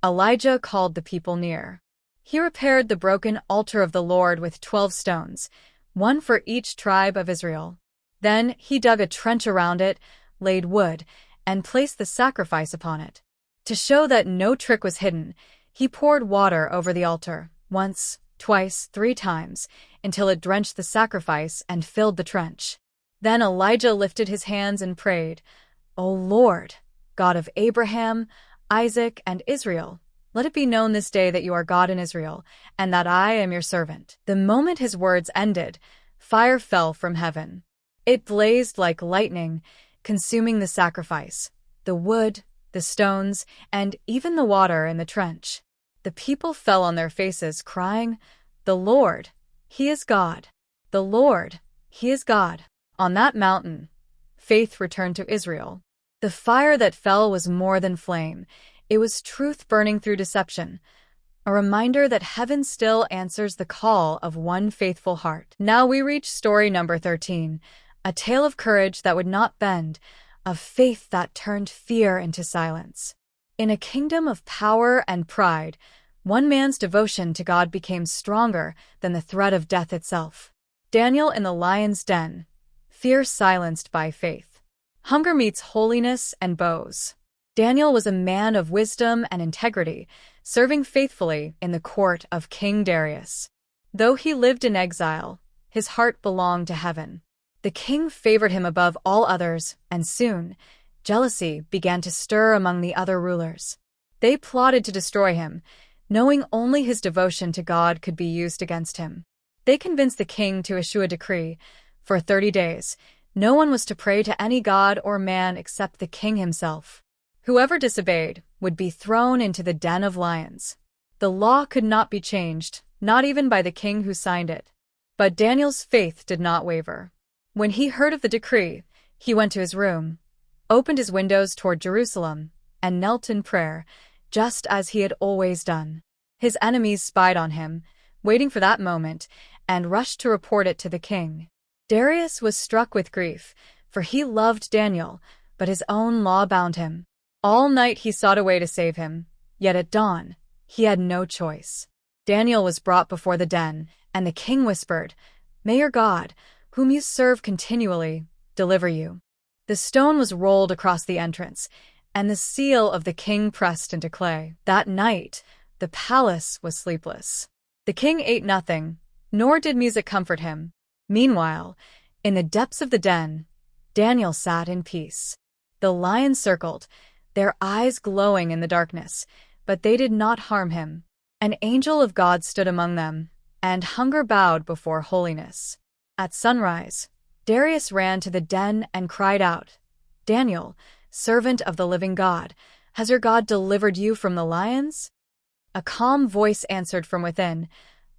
Elijah called the people near. He repaired the broken altar of the Lord with 12 stones, one for each tribe of Israel. Then he dug a trench around it, laid wood, and placed the sacrifice upon it. To show that no trick was hidden, he poured water over the altar, once, twice, 3 times, until it drenched the sacrifice and filled the trench. Then Elijah lifted his hands and prayed, "O Lord, God of Abraham, Isaac, and Israel, let it be known this day that you are God in Israel, and that I am your servant." The moment his words ended, fire fell from heaven. It blazed like lightning, consuming the sacrifice, the wood, the stones, and even the water in the trench. The people fell on their faces, crying, "The Lord, He is God. The Lord, He is God." On that mountain, faith returned to Israel. The fire that fell was more than flame. It was truth burning through deception, a reminder that heaven still answers the call of one faithful heart. Now we reach story number 13, a tale of courage that would not bend, of faith that turned fear into silence. In a kingdom of power and pride, one man's devotion to God became stronger than the threat of death itself. Daniel in the lion's den, fear silenced by faith. Hunger meets holiness and bows. Daniel was a man of wisdom and integrity, serving faithfully in the court of King Darius. Though he lived in exile, his heart belonged to heaven. The king favored him above all others, and soon, jealousy began to stir among the other rulers. They plotted to destroy him, knowing only his devotion to God could be used against him. They convinced the king to issue a decree. For 30 days, no one was to pray to any god or man except the king himself. Whoever disobeyed would be thrown into the den of lions. The law could not be changed, not even by the king who signed it. But Daniel's faith did not waver. When he heard of the decree, he went to his room, opened his windows toward Jerusalem, and knelt in prayer, just as he had always done. His enemies spied on him, waiting for that moment, and rushed to report it to the king. Darius was struck with grief, for he loved Daniel, but his own law bound him. All night he sought a way to save him, yet at dawn, he had no choice. Daniel was brought before the den, and the king whispered, "May your God, whom you serve continually, deliver you." The stone was rolled across the entrance, and the seal of the king pressed into clay. That night, the palace was sleepless. The king ate nothing, nor did music comfort him. Meanwhile, in the depths of the den, Daniel sat in peace. The lions circled, their eyes glowing in the darkness, but they did not harm him. An angel of God stood among them, and hunger bowed before holiness. At sunrise, Darius ran to the den and cried out, "Daniel, servant of the living God, has your God delivered you from the lions?" A calm voice answered from within,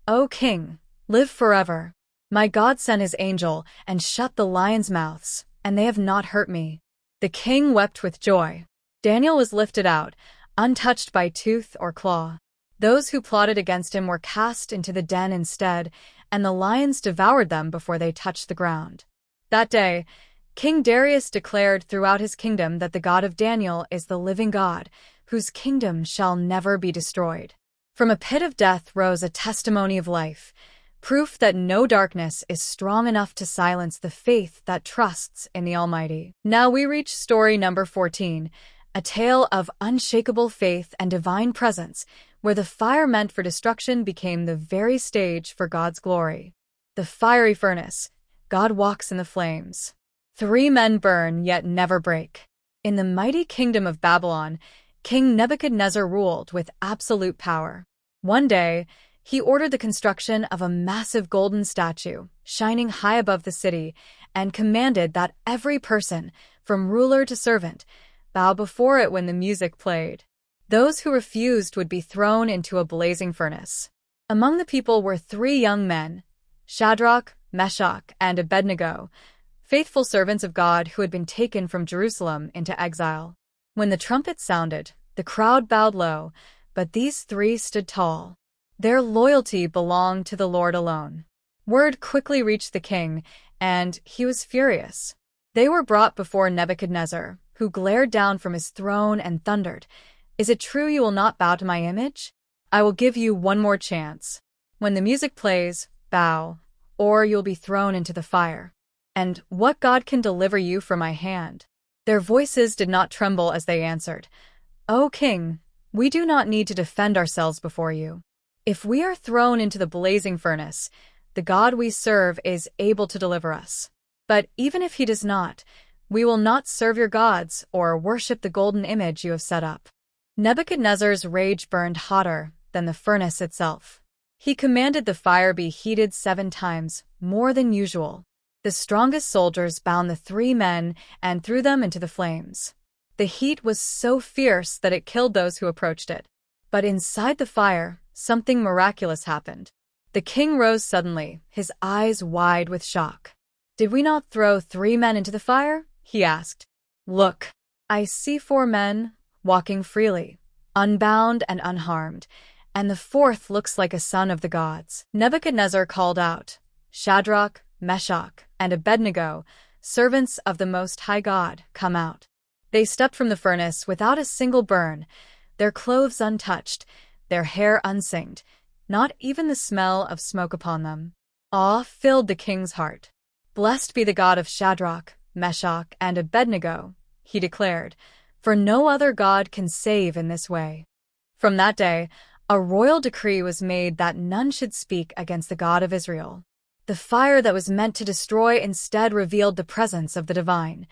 "O king, live forever. My God sent his angel and shut the lions' mouths, and they have not hurt me." The king wept with joy. Daniel was lifted out, untouched by tooth or claw. Those who plotted against him were cast into the den instead, and the lions devoured them before they touched the ground. That day, King Darius declared throughout his kingdom that the God of Daniel is the living God, whose kingdom shall never be destroyed. From a pit of death rose a testimony of life, proof that no darkness is strong enough to silence the faith that trusts in the Almighty. Now we reach story number 14, a tale of unshakable faith and divine presence, where the fire meant for destruction became the very stage for God's glory. The fiery furnace. God walks in the flames. 3 men burn yet never break. In the mighty kingdom of Babylon, King Nebuchadnezzar ruled with absolute power. One day, he ordered the construction of a massive golden statue, shining high above the city, and commanded that every person, from ruler to servant, bow before it when the music played. Those who refused would be thrown into a blazing furnace. Among the people were 3 young men, Shadrach, Meshach, and Abednego, faithful servants of God who had been taken from Jerusalem into exile. When the trumpet sounded, the crowd bowed low, but these 3 stood tall. Their loyalty belonged to the Lord alone. Word quickly reached the king, and he was furious. They were brought before Nebuchadnezzar, who glared down from his throne and thundered, "Is it true you will not bow to my image? I will give you one more chance. When the music plays, bow, or you'll be thrown into the fire. And what God can deliver you from my hand?" Their voices did not tremble as they answered, "O king, we do not need to defend ourselves before you. If we are thrown into the blazing furnace, the God we serve is able to deliver us. But even if he does not, we will not serve your gods or worship the golden image you have set up." Nebuchadnezzar's rage burned hotter than the furnace itself. He commanded the fire be heated 7 times, more than usual. The strongest soldiers bound the 3 men and threw them into the flames. The heat was so fierce that it killed those who approached it. But inside the fire, something miraculous happened. The king rose suddenly, his eyes wide with shock. "Did we not throw 3 men into the fire?" he asked. "Look, I see 4 men, walking freely, unbound and unharmed, and the 4th looks like a son of the gods." Nebuchadnezzar called out, "Shadrach, Meshach, and Abednego, servants of the Most High God, come out." They stepped from the furnace without a single burn, their clothes untouched, their hair unsinged, not even the smell of smoke upon them. Awe filled the king's heart. "Blessed be the God of Shadrach, Meshach, and Abednego," he declared, "for no other God can save in this way." From that day, a royal decree was made that none should speak against the God of Israel. The fire that was meant to destroy instead revealed the presence of the divine,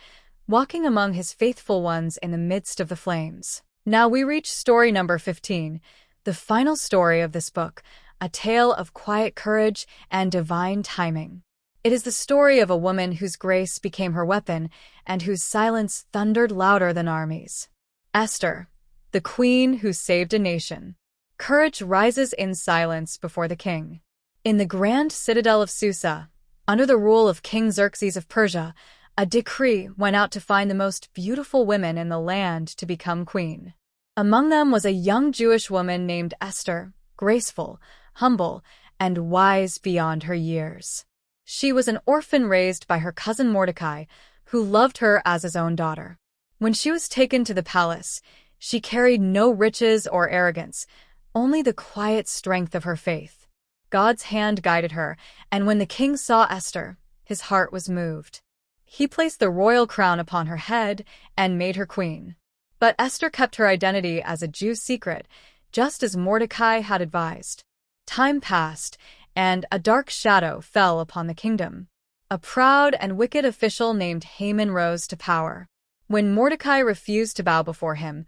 walking among his faithful ones in the midst of the flames. Now we reach story number 15, the final story of this book, a tale of quiet courage and divine timing. It is the story of a woman whose grace became her weapon and whose silence thundered louder than armies. Esther, the queen who saved a nation. Courage rises in silence before the king. In the grand citadel of Susa, under the rule of King Xerxes of Persia, a decree went out to find the most beautiful women in the land to become queen. Among them was a young Jewish woman named Esther, graceful, humble, and wise beyond her years. She was an orphan raised by her cousin Mordecai, who loved her as his own daughter. When she was taken to the palace, she carried no riches or arrogance, only the quiet strength of her faith. God's hand guided her, and when the king saw Esther, his heart was moved. He placed the royal crown upon her head and made her queen. But Esther kept her identity as a Jew secret, just as Mordecai had advised. Time passed, and a dark shadow fell upon the kingdom. A proud and wicked official named Haman rose to power. When Mordecai refused to bow before him,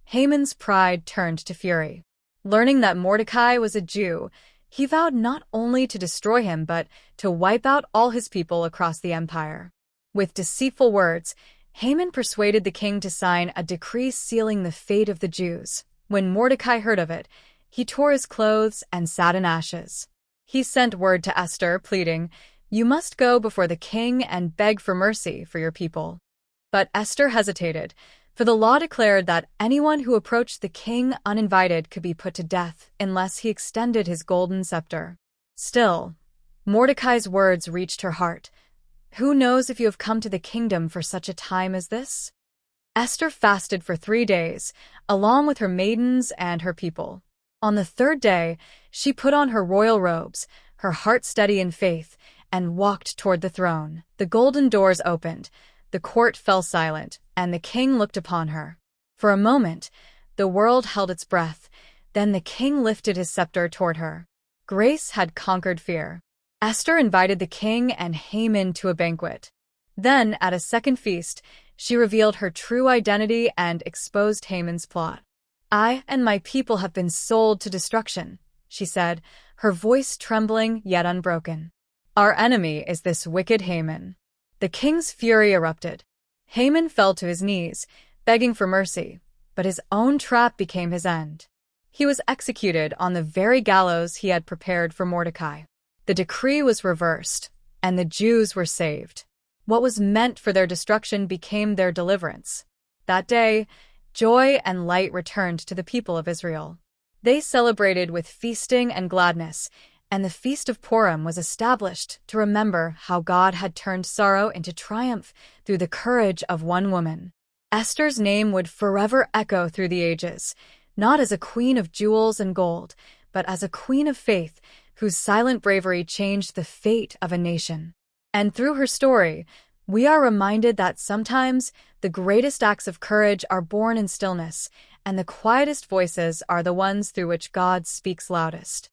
Haman's pride turned to fury. Learning that Mordecai was a Jew, he vowed not only to destroy him but to wipe out all his people across the empire. With deceitful words, Haman persuaded the king to sign a decree sealing the fate of the Jews. When Mordecai heard of it, he tore his clothes and sat in ashes. He sent word to Esther, pleading, "You must go before the king and beg for mercy for your people." But Esther hesitated, for the law declared that anyone who approached the king uninvited could be put to death unless he extended his golden scepter. Still, Mordecai's words reached her heart. "Who knows if you have come to the kingdom for such a time as this?" Esther fasted for 3 days, along with her maidens and her people. On the third day, she put on her royal robes, her heart steady in faith, and walked toward the throne. The golden doors opened, the court fell silent, and the king looked upon her. For a moment, the world held its breath, then the king lifted his scepter toward her. Grace had conquered fear. Esther invited the king and Haman to a banquet. Then, at a second feast, she revealed her true identity and exposed Haman's plot. "I and my people have been sold to destruction," she said, her voice trembling yet unbroken. "Our enemy is this wicked Haman." The king's fury erupted. Haman fell to his knees, begging for mercy, but his own trap became his end. He was executed on the very gallows he had prepared for Mordecai. The decree was reversed, and the Jews were saved. What was meant for their destruction became their deliverance. That day, joy and light returned to the people of Israel. They celebrated with feasting and gladness, and the Feast of Purim was established to remember how God had turned sorrow into triumph through the courage of one woman. Esther's name would forever echo through the ages, not as a queen of jewels and gold, but as a queen of faith whose silent bravery changed the fate of a nation. And through her story, we are reminded that sometimes the greatest acts of courage are born in stillness, and the quietest voices are the ones through which God speaks loudest.